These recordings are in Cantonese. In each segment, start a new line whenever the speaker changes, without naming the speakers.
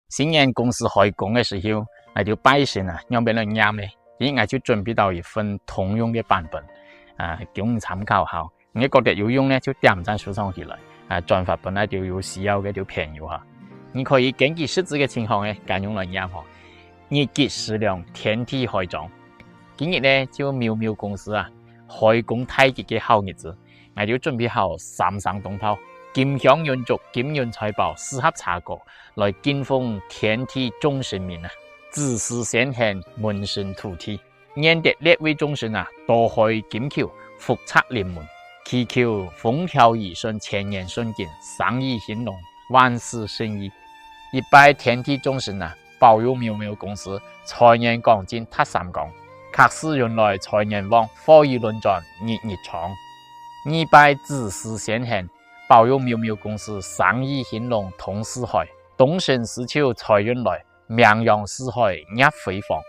新年公司開工嘅時候，我就拜神啊，讓俾人驗咧，所以我就準備到一份通用嘅版本，叫你參考下。你覺得有用咧，就點讚輸送起來，轉發本來就有需要嘅就朋友哈。你可以根據實際嘅情況咧，揀用來驗哈。日結時亮，天地開張。今日咧就妙妙公司開工大吉嘅好日子，我就準備好三牲東頭、金香雲竹、金潤財寶4盒茶果來敬奉天地眾神明子嗣先賢，門生土地，願得列位眾生多開金口，福澤臨門，祈求風調雨順，千年順景，生意興隆，萬事勝意。一拜天地眾神保佑妙妙公司財源廣進，踏三江，客似雲來財源旺，貨如輪轉日日長。二拜子嗣先賢，保佑妙妙公司生意興隆，通四海，東升西求財運來，名揚四海日輝煌。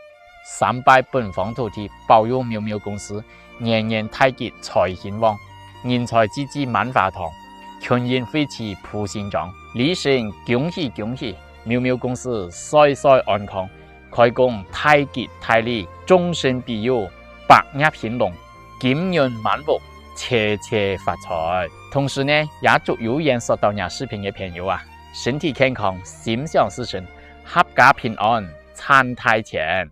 三拜本方土地，保佑妙妙公司年年大吉，財興旺，人才濟濟萬花筒，群英飛馳普心莊。李神恭喜恭喜，妙妙公司歲歲安康，開工大吉大利，眾生庇佑，百業興隆，金潤滿屋，切切發財。同時呢，也祝有緣收到視頻嘅朋友身體健康，心想事成，合家平安，賺大錢。